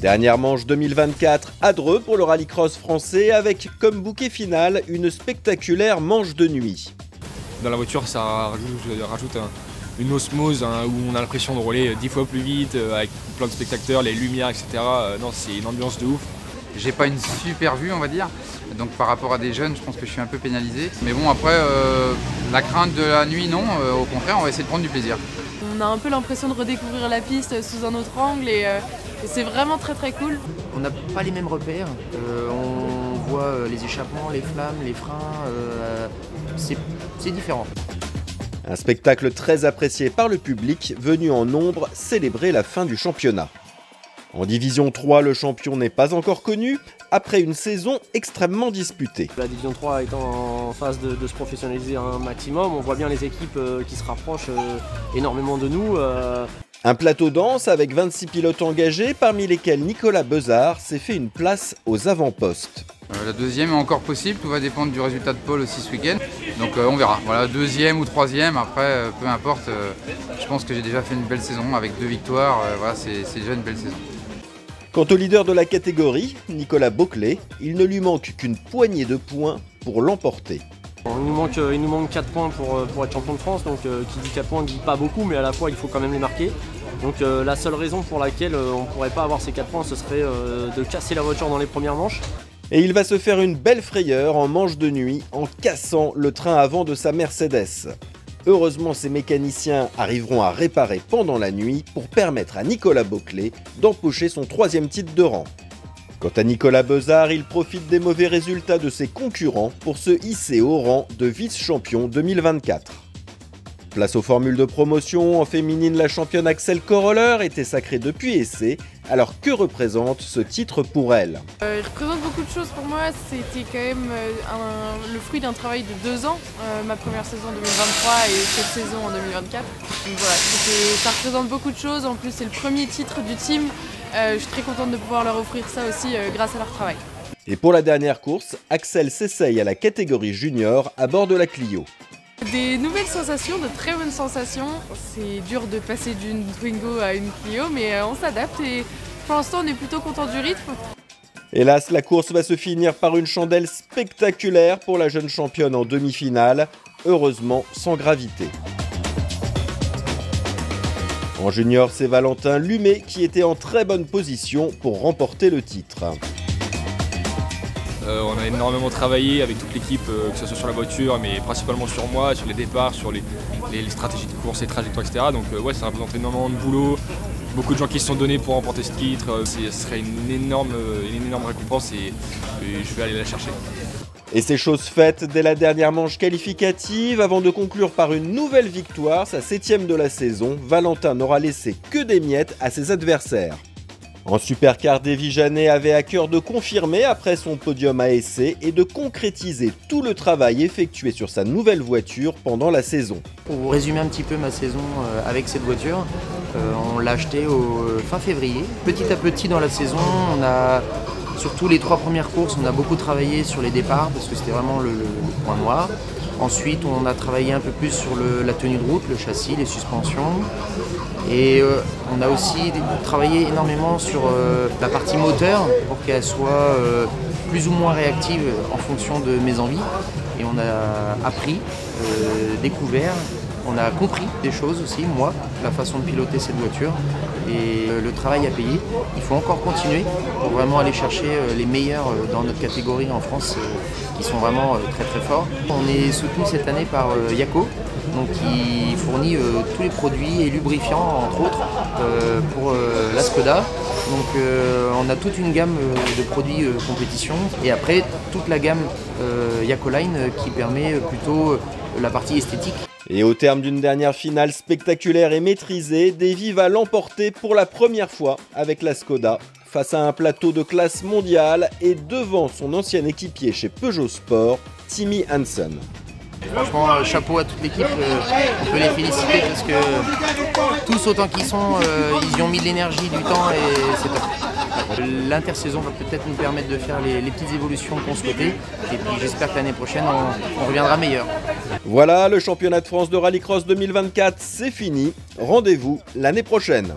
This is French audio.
Dernière manche 2024 à Dreux pour le rallycross français avec comme bouquet final une spectaculaire manche de nuit. Dans la voiture, ça rajoute une osmose où on a l'impression de rouler 10 fois plus vite avec plein de spectateurs, les lumières, etc. Non, c'est une ambiance de ouf. J'ai pas une super vue, on va dire, donc par rapport à des jeunes, je pense que je suis un peu pénalisé. Mais bon, après, la crainte de la nuit, non, au contraire, on va essayer de prendre du plaisir. On a un peu l'impression de redécouvrir la piste sous un autre angle et c'est vraiment très cool. On n'a pas les mêmes repères, on voit les échappements, les flammes, les freins, c'est différent. Un spectacle très apprécié par le public venu en nombre célébrer la fin du championnat. En Division 3, le champion n'est pas encore connu, après une saison extrêmement disputée. La Division 3 étant en phase de se professionnaliser un maximum, on voit bien les équipes qui se rapprochent énormément de nous. Un plateau dense avec 26 pilotes engagés, parmi lesquels Nicolas Bezard s'est fait une place aux avant-postes. La deuxième est encore possible, tout va dépendre du résultat de Paul aussi ce week-end. Donc on verra. Voilà, deuxième ou troisième, après peu importe. Je pense que j'ai déjà fait une belle saison avec 2 victoires. Voilà, c'est déjà une belle saison. Quant au leader de la catégorie, Nicolas Boclet, il ne lui manque qu'une poignée de points pour l'emporter. Il nous manque 4 points pour être champion de France, donc qui dit 4 points ne dit pas beaucoup, mais à la fois il faut quand même les marquer. Donc la seule raison pour laquelle on ne pourrait pas avoir ces 4 points, ce serait de casser la voiture dans les premières manches. Et il va se faire une belle frayeur en manche de nuit en cassant le train avant de sa Mercedes. Heureusement, ces mécaniciens arriveront à réparer pendant la nuit pour permettre à Nicolas Boclet d'empocher son 3e titre de rang. Quant à Nicolas Bezard, il profite des mauvais résultats de ses concurrents pour se hisser au rang de vice-champion 2024. Place aux formules de promotion, en féminine, la championne Axel Coroller était sacrée depuis essai. Alors que représente ce titre pour elle? Il représente beaucoup de choses pour moi, c'était quand même le fruit d'un travail de 2 ans, ma première saison en 2023 et cette saison en 2024. Donc voilà, ça représente beaucoup de choses, en plus c'est le premier titre du team, je suis très contente de pouvoir leur offrir ça aussi grâce à leur travail. Et pour la dernière course, Axel s'essaye à la catégorie junior à bord de la Clio. Des nouvelles sensations, de très bonnes sensations. C'est dur de passer d'une Twingo à une Clio, mais on s'adapte et pour l'instant on est plutôt content du rythme. Hélas, la course va se finir par une chandelle spectaculaire pour la jeune championne en demi-finale, heureusement sans gravité. En junior, c'est Valentin Lumet qui était en très bonne position pour remporter le titre. On a énormément travaillé avec toute l'équipe, que ce soit sur la voiture, mais principalement sur moi, sur les départs, sur les stratégies de course, les trajectoires, etc. Donc ouais, ça représente énormément de boulot, beaucoup de gens qui se sont donnés pour remporter ce titre. Ce serait une énorme récompense et je vais aller la chercher. Et c'est chose faite dès la dernière manche qualificative. Avant de conclure par une nouvelle victoire, sa 7e de la saison, Valentin n'aura laissé que des miettes à ses adversaires. En supercar, Davy Janet avait à cœur de confirmer après son podium à essai et de concrétiser tout le travail effectué sur sa nouvelle voiture pendant la saison. Pour vous résumer un petit peu ma saison avec cette voiture, on l'a achetée au fin février. Petit à petit dans la saison, surtout les 3 premières courses, on a beaucoup travaillé sur les départs parce que c'était vraiment le point noir. Ensuite, on a travaillé un peu plus sur la tenue de route, le châssis, les suspensions. Et on a aussi travaillé énormément sur la partie moteur pour qu'elle soit plus ou moins réactive en fonction de mes envies. Et on a appris, découvert, on a compris des choses aussi, moi, la façon de piloter cette voiture. Et le travail a payé. Il faut encore continuer pour vraiment aller chercher les meilleurs dans notre catégorie en France qui sont vraiment très forts. On est soutenu cette année par Yako, donc qui fournit tous les produits et lubrifiants entre autres pour la Skoda. Donc on a toute une gamme de produits compétition et après toute la gamme Yakoline qui permet plutôt la partie esthétique. Et au terme d'une dernière finale spectaculaire et maîtrisée, Davy va l'emporter pour la première fois avec la Skoda face à un plateau de classe mondiale et devant son ancien équipier chez Peugeot Sport, Timmy Hansen. Franchement, chapeau à toute l'équipe, on peut les féliciter parce que tous autant qu'ils sont, ils y ont mis de l'énergie, du temps et c'est top. L'intersaison va peut-être nous permettre de faire les petites évolutions qu'on souhaitait et puis j'espère que l'année prochaine on reviendra meilleur. Voilà, le championnat de France de rallycross 2024, c'est fini. Rendez-vous l'année prochaine.